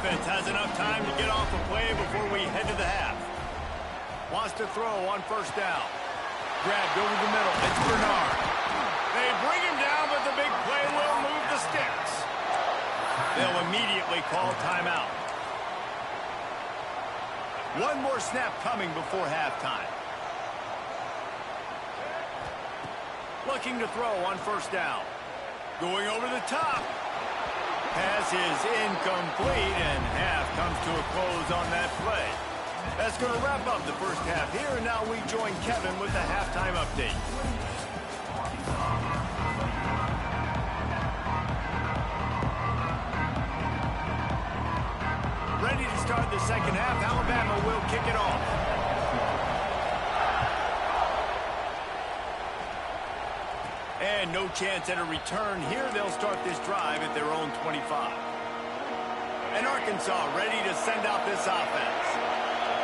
defense has enough time to get off a play before we head to the half. Wants to throw on first down. Grabbed over the middle. It's Bernard. They bring him down, but the big play will move the sticks. They'll immediately call timeout. One more snap coming before halftime. Looking to throw on first down. Going over the top. Pass is incomplete, and half comes to a close on that play. That's going to wrap up the first half here, and now we join Kevin with the halftime update. Ready to start the second half. Alabama will kick it off. And no chance at a return here. They'll start this drive at their own 25. And Arkansas ready to send out this offense.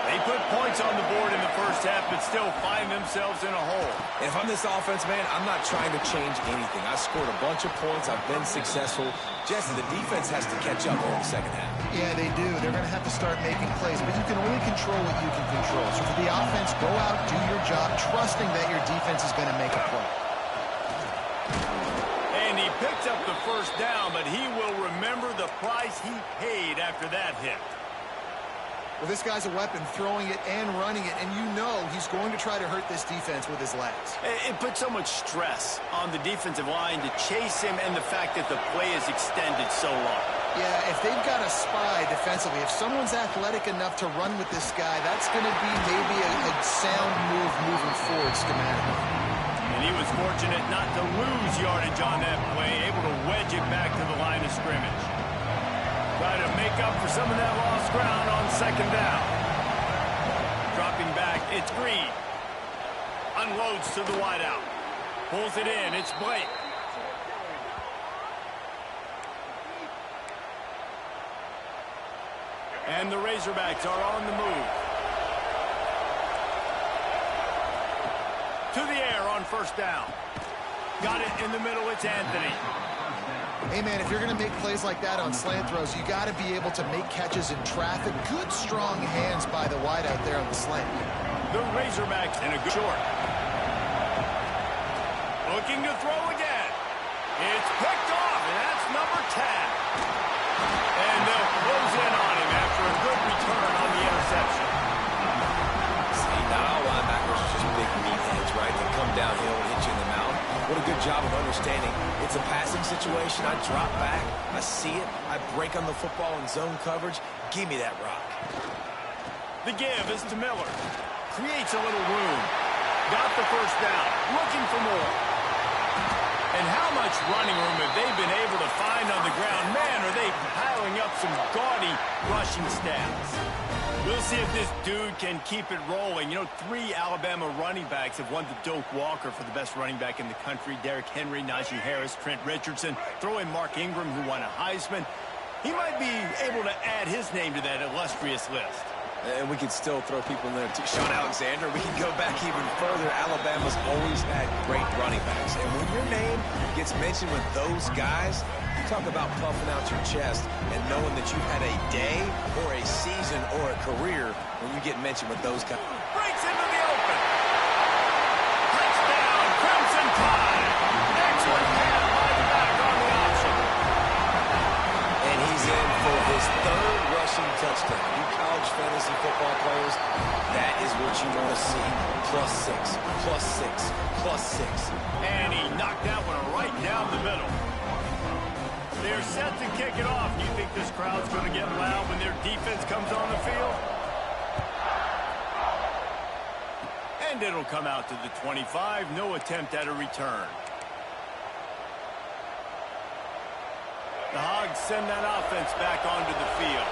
They put points on the board in the first half, but still find themselves in a hole. And if I'm this offense, man, I'm not trying to change anything. I scored a bunch of points. I've been successful. Jesse, the defense has to catch up in the second half. Yeah, they do. They're going to have to start making plays, but you can only control what you can control. So for the offense, go out, do your job, trusting that your defense is going to make a play. And he picks up the first down, but he will remember the price he paid after that hit. Well, this guy's a weapon, throwing it and running it, and you know he's going to try to hurt this defense with his legs. It puts so much stress on the defensive line to chase him, and the fact that the play is extended so long. Yeah, if they've got a spy defensively, if someone's athletic enough to run with this guy, that's going to be maybe a sound move moving forward schematically. And he was fortunate not to lose yardage on that play, able to wedge it back to the line of scrimmage. Try to make up for some of that lost ground on second down. Dropping back, it's Green. Unloads to the wideout. Pulls it in, it's Blake. And the Razorbacks are on the move. To the air on first down. Got it in the middle, it's Anthony. Hey, man, if you're going to make plays like that on slant throws, you got to be able to make catches in traffic. Good, strong hands by the wideout there on the slant. The Razorbacks in a good short. Looking to throw again. It's picked off, and that's number 10. And they'll close in on him after a good return on the interception. See, not all linebackers are just big meatheads, right? They come downhill and hit you in the mouth. What a good job of understanding. It's a passing situation. I drop back. I see it. I break on the football in zone coverage. Give me that rock. The give is to Miller. Creates a little room. Got the first down. Looking for more. And how much running room have they been able to find on the ground? Man, are they piling up some gaudy rushing stats. We'll see if this dude can keep it rolling. You know, 3 Alabama running backs have won the Doak Walker for the best running back in the country. Derrick Henry, Najee Harris, Trent Richardson. Throw in Mark Ingram, who won a Heisman. He might be able to add his name to that illustrious list. And we could still throw people in there too. Sean Alexander, we can go back even further. Alabama's always had great running backs. And when your name gets mentioned with those guys, you talk about puffing out your chest and knowing that you've had a day or a season or a career when you get mentioned with those guys. Breaks into the open. Touchdown, Crimson Tide. Excellent pass by the back on the option. And he's in for his 3rd rushing touchdown. You college fantasy football players, that is what you want to see. +6, +6, +6. And he knocked that one right down the middle. They're set to kick it off. Do you think this crowd's going to get loud when their defense comes on the field? And it'll come out to the 25. No attempt at a return. The Hogs send that offense back onto the field.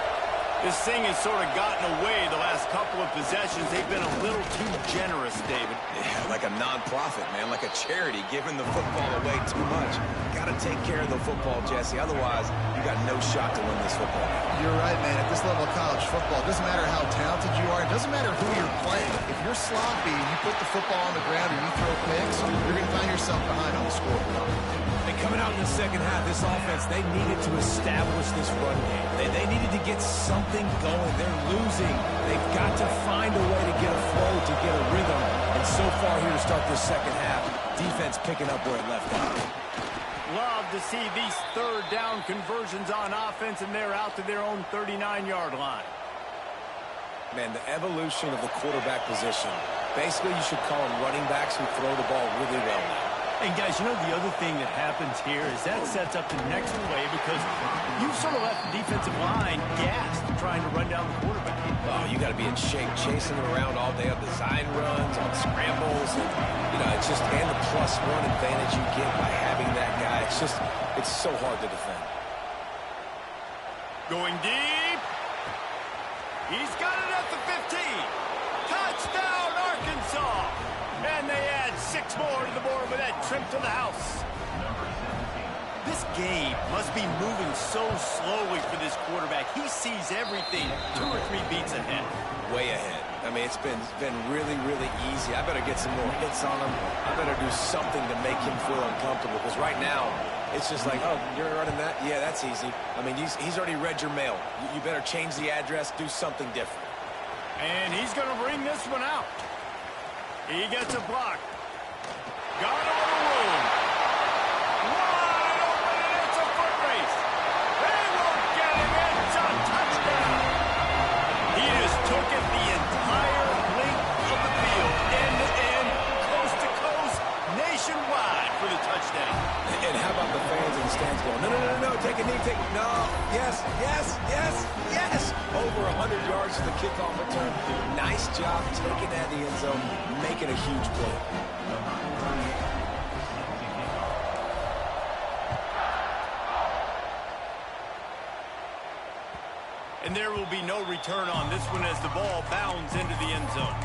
This thing has sort of gotten away the last couple of possessions. They've been a little too generous, David. Yeah, like a non-profit, man, like a charity, giving the football away too much. Got to take care of the football, Jesse. Otherwise, you got no shot to win this football. You're right, man. At this level of college football, it doesn't matter how talented you are. It doesn't matter who you're playing. If you're sloppy and you put the football on the ground and you throw picks, you're going to find yourself behind on the scoreboard. The Coming out in the second half, this offense, they needed to establish this run game. They needed to get something going. They're losing. They've got to find a way to get a flow, to get a rhythm. And so far here to start this second half, defense picking up where it left off. Love to see these third down conversions on offense, and they're out to their own 39-yard line. Man, the evolution of the quarterback position. Basically, you should call them running backs who throw the ball really well now. And guys, you know the other thing that happens here is that sets up the next play because you've sort of left the defensive line gassed trying to run down the quarterback. Oh, you got to be in shape, chasing him around all day on design runs, on scrambles, and it's just and the +1 advantage you get by having that guy. It's so hard to defend. Going deep. He's got it at the 15. Touchdown, Arkansas. And they add 6 more to the board with that trip to the house. This game must be moving so slowly for this quarterback. He sees everything 2 or 3 beats ahead. Way ahead. I mean, it's been really, really easy. I better get some more hits on him. I better do something to make him feel uncomfortable. Because right now, it's just like, oh, you're running that? Yeah, that's easy. I mean, he's already read your mail. You better change the address, do something different. And he's going to bring this one out. He gets a block. Got a little room. Wide open, and it's a foot race. They won't get him. It's a touchdown. He just took it the entire length of the field, end to end, coast to coast, nationwide for the touchdown. And how about the fans in the stands going, no, take a knee, no, yes. Over 100 yards to the kickoff return. Nice job taking that in the end zone, making a huge play. And there will be no return on this one as the ball bounds into the end zone.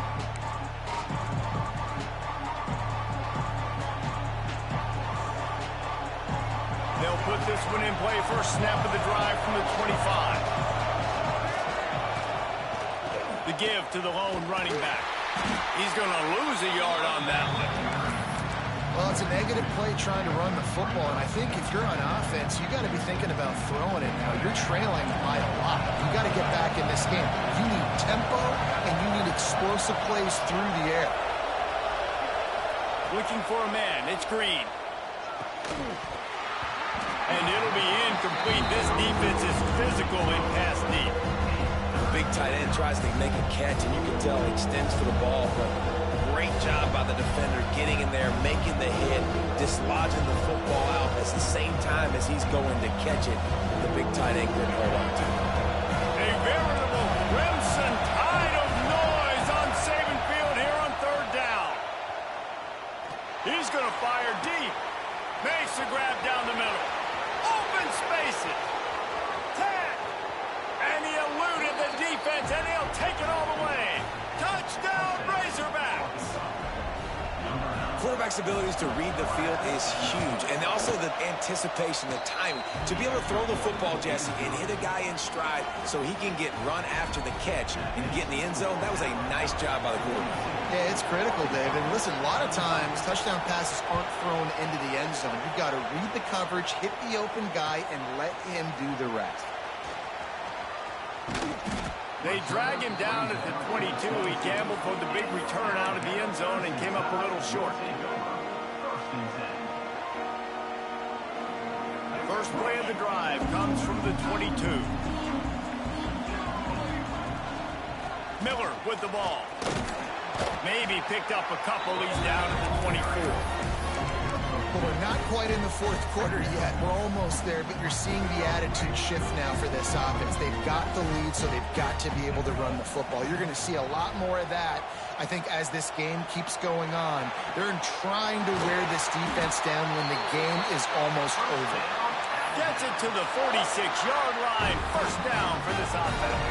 They'll put this one in play. First snap of the drive from the 25. The give to the lone running back. He's going to lose a yard on that one. Well, it's a negative play trying to run the football, and I think if you're on offense, you got to be thinking about throwing it now. You're trailing by a lot. You got to get back in this game. You need tempo, and you need explosive plays through the air. Looking for a man. It's Green. And it'll be incomplete. This defense is physical and pass deep. The big tight end tries to make a catch, and you can tell he extends for the ball, but great job by the defender getting in there, making the hit, dislodging the football out at the same time as he's going to catch it. The big tight end couldn't hold on to it. A veritable crimson tide of noise on Saban Field here on third down. He's going to fire deep. Makes the grab down the middle. Open spaces. Tag. And he eluded the defense, and he'll take it all the way. Touchdown, Razorbacks. Quarterback's abilities to read the field is huge, and also the anticipation, the timing. To be able to throw the football, Jesse, and hit a guy in stride so he can get run after the catch and get in the end zone, that was a nice job by the quarterback. Yeah, it's critical, Dave. And listen, a lot of times touchdown passes aren't thrown into the end zone. You've got to read the coverage, hit the open guy, and let him do the rest. They drag him down at the 22. He gambled for the big return out of the end zone and came up a little short. First play of the drive comes from the 22. Miller with the ball. Maybe picked up a couple. He's down at the 24. Well, we're not quite in the fourth quarter yet. We're almost there, but you're seeing the attitude shift now for this offense. They've got the lead, so they've got to be able to run the football. You're going to see a lot more of that, I think, as this game keeps going on. They're trying to wear this defense down when the game is almost over. Gets it to the 46-yard line. First down for this offense.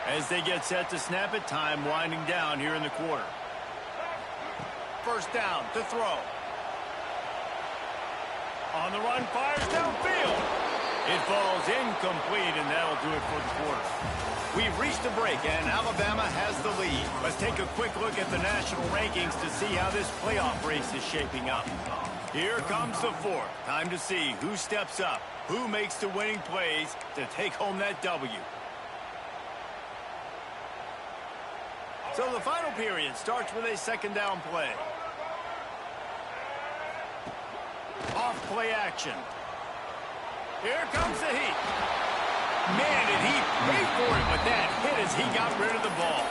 As they get set to snap it, time winding down here in the quarter. First down to throw. On the run, fires downfield. It falls incomplete, and that'll do it for the quarter. We've reached a break, and Alabama has the lead. Let's take a quick look at the national rankings to see how this playoff race is shaping up. Here comes the fourth. Time to see who steps up, who makes the winning plays to take home that W. So the final period starts with a second down play. Off play action. Here comes the heat. Man, did he pay for it with that hit as he got rid of the ball.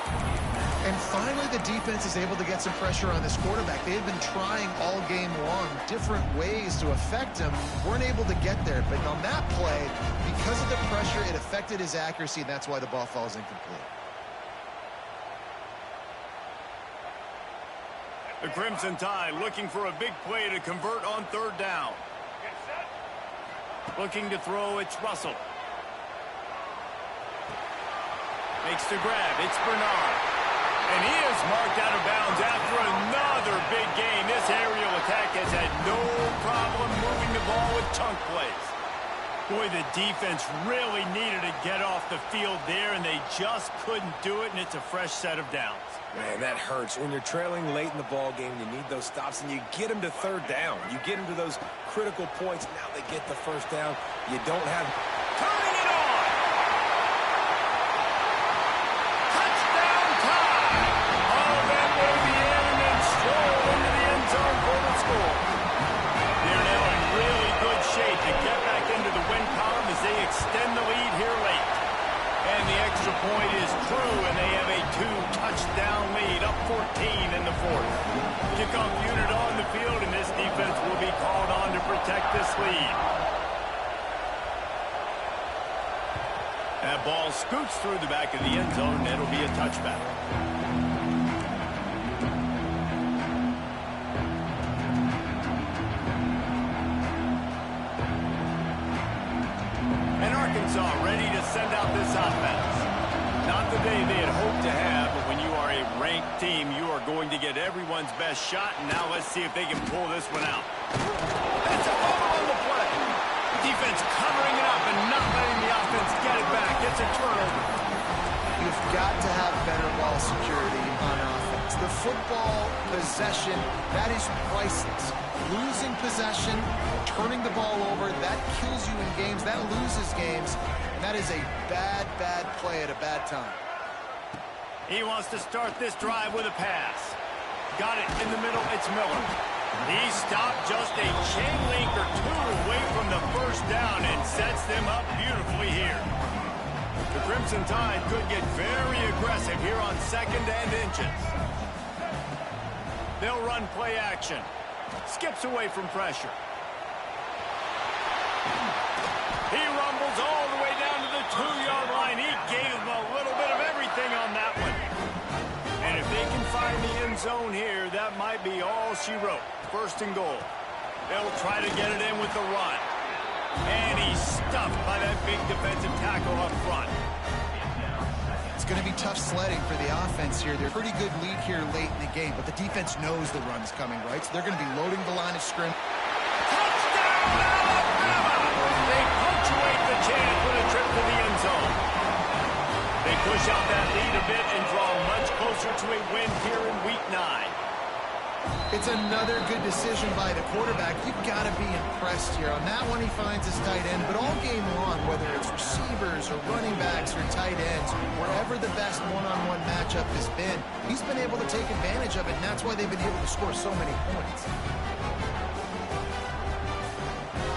And finally, the defense is able to get some pressure on this quarterback. They've been trying all game long different ways to affect him. Weren't able to get there. But on that play, because of the pressure, it affected his accuracy, and that's why the ball falls incomplete. The Crimson Tide looking for a big play to convert on third down. Looking to throw, it's Russell. Makes the grab, it's Bernard. And he is marked out of bounds after another big gain. This aerial attack has had no problem moving the ball with chunk plays. Boy, the defense really needed to get off the field there, and they just couldn't do it, and it's a fresh set of downs. Man, that hurts. When you're trailing late in the ball game, you need those stops, and you get them to third down. You get them to those critical points. Now they get the first down. You don't have... Turning it on! Touchdown time! All that way the end and stroll into the end zone for the score. They're now in really good shape to get back into the win column as they extend the lead here late. And the extra point is true, and they have a 2-touchdown lead, up 14 in the fourth. Kickoff unit on the field, and this defense will be called on to protect this lead. That ball scoots through the back of the end zone, and it'll be a touchback. And Arkansas ready to send out this offense. Not the day they had hoped to have, but when you are a ranked team, you are going to get everyone's best shot, and now let's see if they can pull this one out. That's a ball on the play. Defense covering it up and not letting the offense get it back. It's a turnover. You've got to have better ball security on offense. The football possession, that is priceless. Losing possession, turning the ball over, that kills you in games, that loses games, and that is a bad, bad play at a bad time. He wants to start this drive with a pass. Got it in the middle, it's Miller. He stopped just a chain link or two away from the first down and sets them up beautifully here. The Crimson Tide could get very aggressive here on second and inches. They'll run play action. Skips away from pressure. He rumbles all the way down to the 2-yard line. He gave him a little bit of everything on that one. And if they can find the end zone here, that might be all she wrote. First and goal. They'll try to get it in with the run. And he's stuffed by that big defensive tackle up front. It's going to be tough sledding for the offense here. They're a pretty good lead here late in the game, but the defense knows the run's coming, right? So they're going to be loading the line of scrimmage. Touchdown, Alabama! They punctuate the chance with a trip to the end zone. They push out that lead a bit and draw much closer to a win here in Week 9. It's another good decision by the quarterback. You've got to be impressed here. On that one, he finds his tight end. But all game long, whether it's receivers or running backs or tight ends, wherever the best one-on-one matchup has been, he's been able to take advantage of it, and that's why they've been able to score so many points.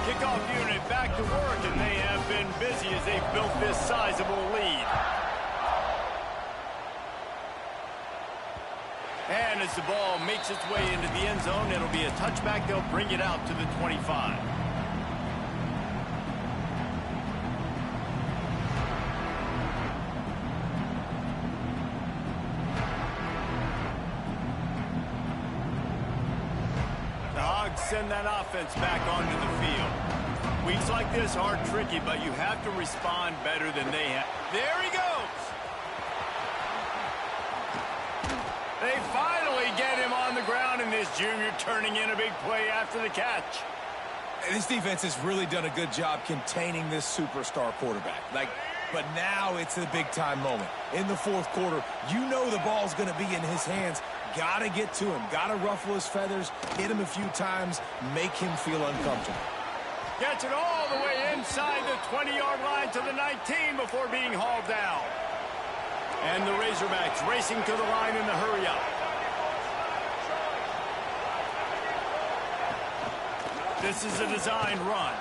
Kickoff unit back to work, and they have been busy as they've built this sizable lead. And as the ball makes its way into the end zone, it'll be a touchback. They'll bring it out to the 25. The Hogs send that offense back onto the field. Weeks like this are tricky, but you have to respond better than they have. There he goes. They finally get him on the ground, and this junior turning in a big play after the catch. This defense has really done a good job containing this superstar quarterback. Like, But now it's a big-time moment. In the fourth quarter, you know the ball's going to be in his hands. Got to get to him. Got to ruffle his feathers, hit him a few times, make him feel uncomfortable. Gets it all the way inside the 20-yard line to the 19 before being hauled down. And the Razorbacks racing to the line in the hurry-up. This is a designed run.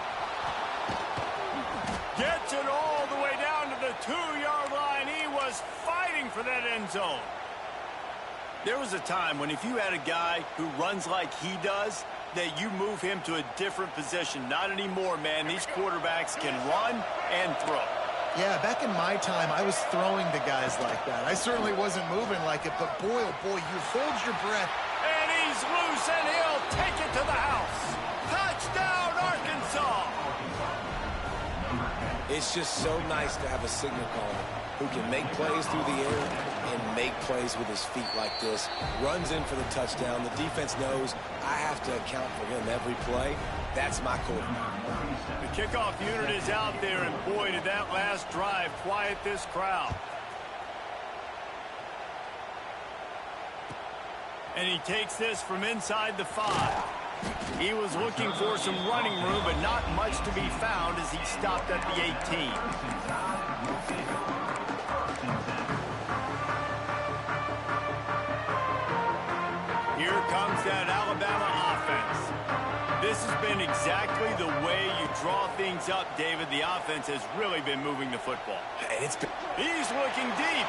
Gets it all the way down to the 2-yard line. He was fighting for that end zone. There was a time when if you had a guy who runs like he does, that you move him to a different position. Not anymore, man. These quarterbacks can run and throw. Yeah, back in my time, I was throwing to guys like that. I certainly wasn't moving like it, but boy, oh boy, you hold your breath. And he's loose, and he'll take it to the house. Touchdown, Arkansas! It's just so nice to have a signal caller who can make plays through the air and make plays with his feet like this. Runs in for the touchdown. The defense knows I have to account for him every play. That's my quarterback. The kickoff unit is out there, and boy, did that last drive quiet this crowd. And he takes this from inside the 5. He was looking for some running room, but not much to be found as he stopped at the 18. Here comes that Alabama offense. This has been exactly the way you draw things up, David. The offense has really been moving the football. He's looking deep.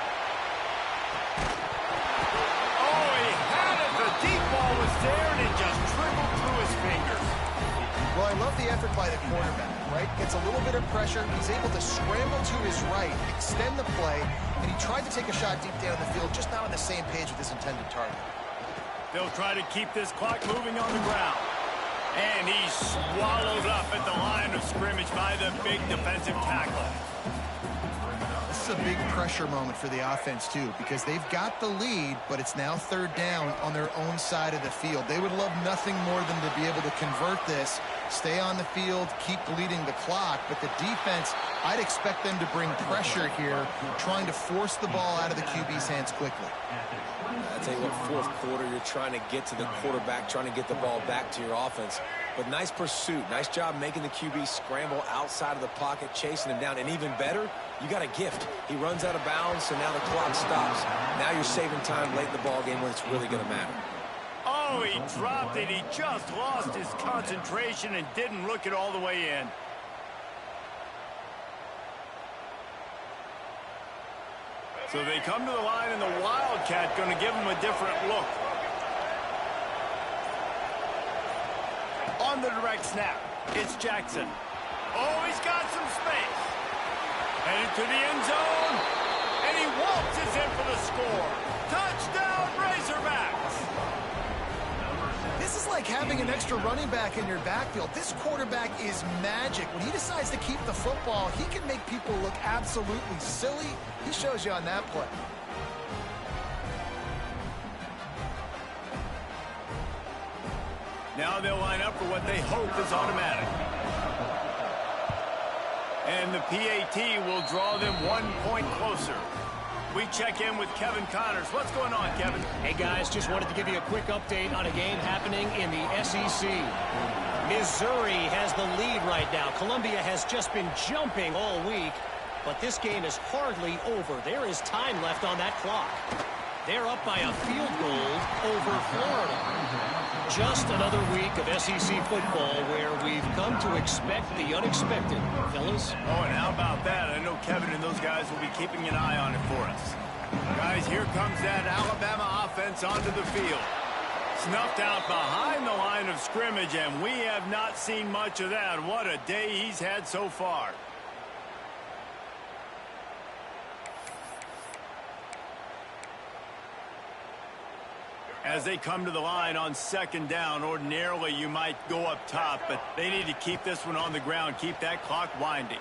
Oh, he had it. The deep ball was there, and it just trickled through his fingers. Well, I love the effort by the quarterback, right? Gets a little bit of pressure. He's able to scramble to his right, extend the play, and he tried to take a shot deep down the field, just not on the same page with his intended target. They'll try to keep this clock moving on the ground. And he's swallowed up at the line of scrimmage by the big defensive tackle. This is a big pressure moment for the offense, too, because they've got the lead, but it's now third down on their own side of the field. They would love nothing more than to be able to convert this, stay on the field, keep bleeding the clock, but the defense, I'd expect them to bring pressure here, trying to force the ball out of the QB's hands quickly. I tell you what, fourth quarter, you're trying to get to the quarterback, trying to get the ball back to your offense. But nice pursuit. Nice job making the QB scramble outside of the pocket, chasing him down. And even better, you got a gift. He runs out of bounds, so now the clock stops. Now you're saving time late in the ballgame when it's really going to matter. Oh, he dropped it. He just lost his concentration and didn't look it all the way in. So they come to the line, and the Wildcat going to give him a different look. On the direct snap, it's Jackson. Oh, he's got some space. Headed to the end zone, and he waltzes in for the score. Touchdown, Razorbacks! This is like having an extra running back in your backfield. This quarterback is magic. When he decides to keep the football, he can make people look absolutely silly. He shows you on that play. Now they'll line up for what they hope is automatic. And the PAT will draw them 1 point closer. We check in with Kevin Connors. What's going on, Kevin? Hey, guys, just wanted to give you a quick update on a game happening in the SEC. Missouri has the lead right now. Columbia has just been jumping all week, but this game is hardly over. There is time left on that clock. They're up by a field goal over Florida. Just another week of SEC football where we've come to expect the unexpected, fellas. Oh, and how about that? I know Kevin and those guys will be keeping an eye on it for us. Guys, here comes that Alabama offense onto the field. Snuffed out behind the line of scrimmage, and we have not seen much of that. What a day he's had so far. As they come to the line on second down, ordinarily you might go up top, but they need to keep this one on the ground, keep that clock winding.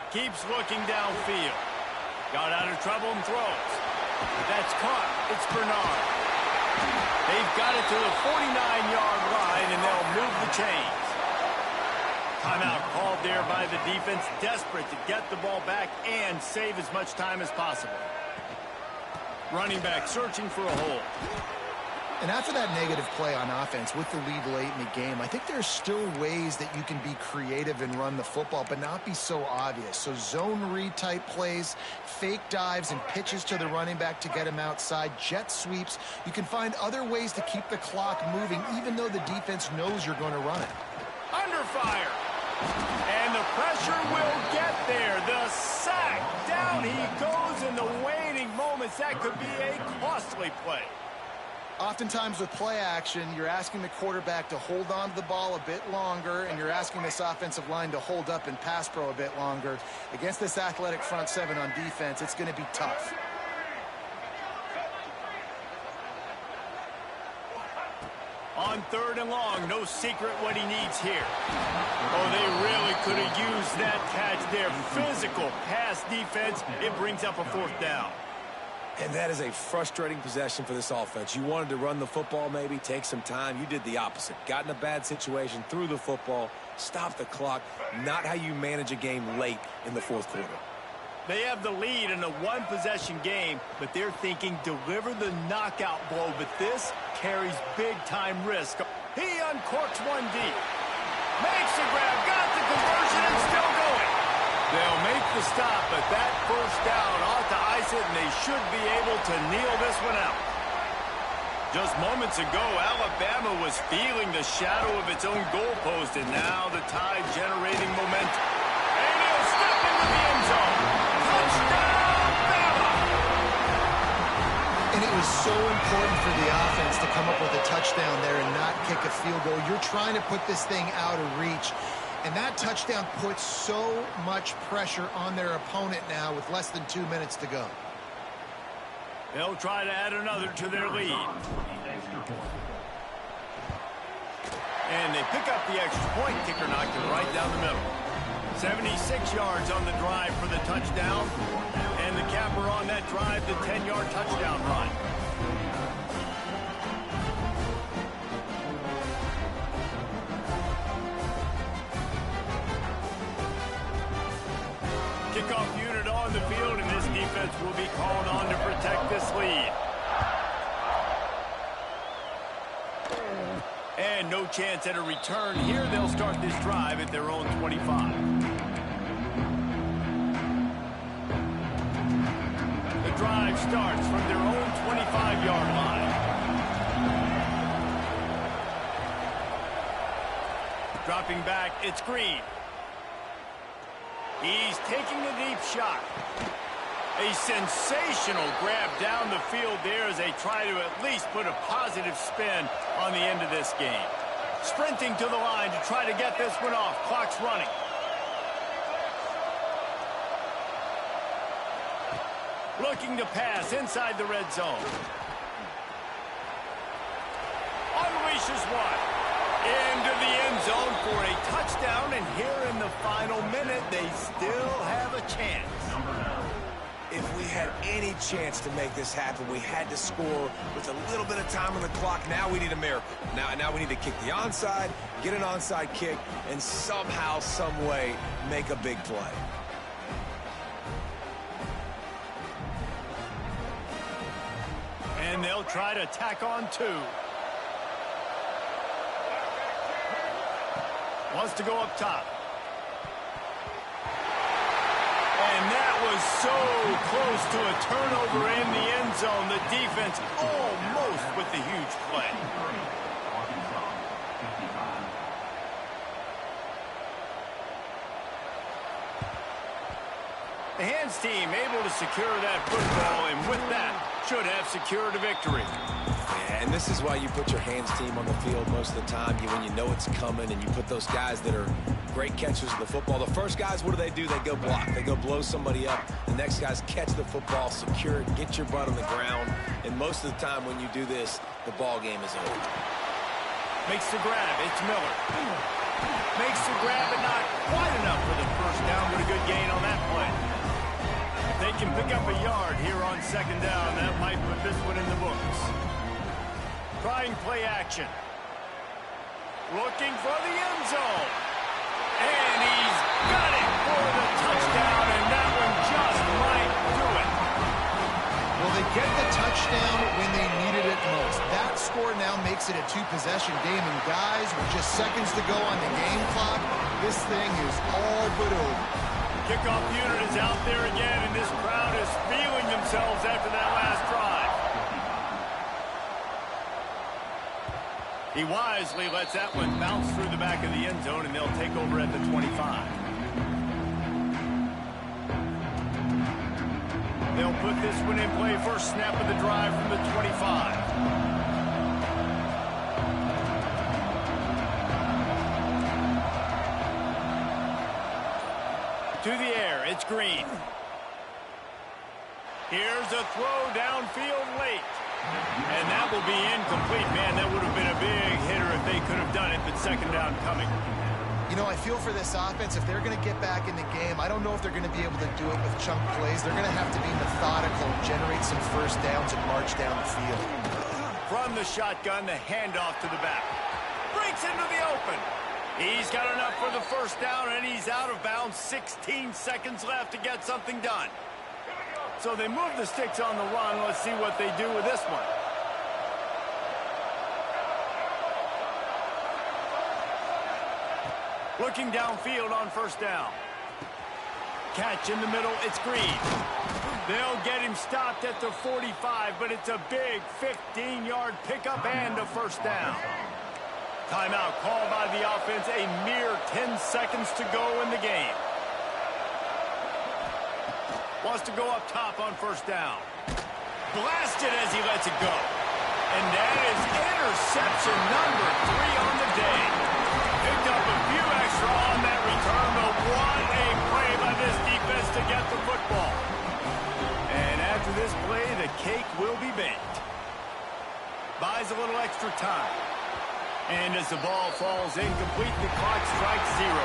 Keeps looking downfield. Got out of trouble and throws. That's caught. It's Bernard. They've got it to the 49-yard line, and they'll move the chains. Timeout called there by the defense, desperate to get the ball back and save as much time as possible. Running back searching for a hole. And after that negative play on offense with the lead late in the game, I think there's still ways that you can be creative and run the football, but not be so obvious. So zone read type plays, fake dives, and pitches to the running back to get him outside, jet sweeps. You can find other ways to keep the clock moving, even though the defense knows you're going to run it. Under fire. And the pressure will get there. The sack. Down he goes in the waning moments. That could be a costly play. Oftentimes with play action, you're asking the quarterback to hold on to the ball a bit longer, and you're asking this offensive line to hold up in pass pro a bit longer. Against this athletic front seven on defense, it's going to be tough. On 3rd and long, no secret what he needs here. Oh, they really could have used that catch there. Physical pass defense. It brings up a 4th down. And that is a frustrating possession for this offense. You wanted to run the football, maybe take some time. You did the opposite. Got in a bad situation, threw the football, stopped the clock. Not how you manage a game late in the 4th quarter. They have the lead in a one-possession game, but they're thinking deliver the knockout blow. But this carries big-time risk. He uncorks one deep. Makes the grab, got the conversion, and still going. They'll make the stop, but that 1st down ought to ice it, and they should be able to kneel this one out. Just moments ago, Alabama was feeling the shadow of its own goalpost, and now the Tide generating momentum. And he'll step into the end zone. Touchdown, Bama! And it was so important for the offense to come up with a touchdown there and not kick a field goal. You're trying to put this thing out of reach. And that touchdown puts so much pressure on their opponent now with less than 2 minutes to go. They'll try to add another to their lead. And they pick up the extra point. Kicker knocked it right down the middle. 76 yards on the drive for the touchdown. And the capper on that drive, the 10-yard touchdown run. Kickoff unit on the field, and this defense will be called on to protect this lead. And no chance at a return here. They'll start this drive at their own 25. The drive starts from their own 25-yard line. Dropping back, it's Green. He's taking a deep shot. A sensational grab down the field there as they try to at least put a positive spin on the end of this game. Sprinting to the line to try to get this one off. Clock's running. Looking to pass inside the red zone. Unleashes one. Into the end zone for a touchdown, and here in the final minute, they still have a chance. If we had any chance to make this happen, we had to score with a little bit of time on the clock. Now we need a miracle. Now we need to kick the onside, get an onside kick, and somehow, some way, make a big play. And they'll try to tack on 2. Wants to go up top. And that was so close to a turnover in the end zone. The defense almost with the huge play. The hands team able to secure that football, and with that, should have secured a victory. And this is why you put your hands team on the field most of the time. When you know it's coming, and you put those guys that are great catchers of the football. The first guys, what do? They go block. They go blow somebody up. The next guys catch the football, secure it, get your butt on the ground. And most of the time when you do this, the ball game is over. Makes the grab. It's Miller. Makes the grab, but not quite enough for the 1st down, but a good gain on that play. If they can pick up a yard here on 2nd down, that might put this one in the books. Trying play action. Looking for the end zone. And he's got it for the touchdown, and that one just might do it. Well, they get the touchdown when they needed it most. That score now makes it a two-possession game, and guys, with just seconds to go on the game clock, this thing is all but over. Kickoff unit is out there again, and this crowd is feeling themselves after that last drive. He wisely lets that one bounce through the back of the end zone, and they'll take over at the 25. They'll put this one in play first snap of the drive from the 25. To the air, it's Green. Here's a throw downfield late. And that will be incomplete. Man, that would have been a big hitter if they could have done it, but second down coming. You know, I feel for this offense, if they're going to get back in the game, I don't know if they're going to be able to do it with chunk plays. They're going to have to be methodical, generate some first downs, and march down the field. From the shotgun, the handoff to the back. Breaks into the open. He's got enough for the first down, and he's out of bounds. 16 seconds left to get something done. So they move the sticks on the run. Let's see what they do with this one. Looking downfield on first down. Catch in the middle, it's Green. They'll get him stopped at the 45, but it's a big 15-yard pickup and a first down. Timeout called by the offense, a mere 10 seconds to go in the game. Wants to go up top on first down. Blasted as he lets it go. And that is interception number 3 on the day. Picked up a few extra on that return, but what a play by this defense to get the football. And after this play, the cake will be baked. Buys a little extra time. And as the ball falls incomplete, the clock strikes 0.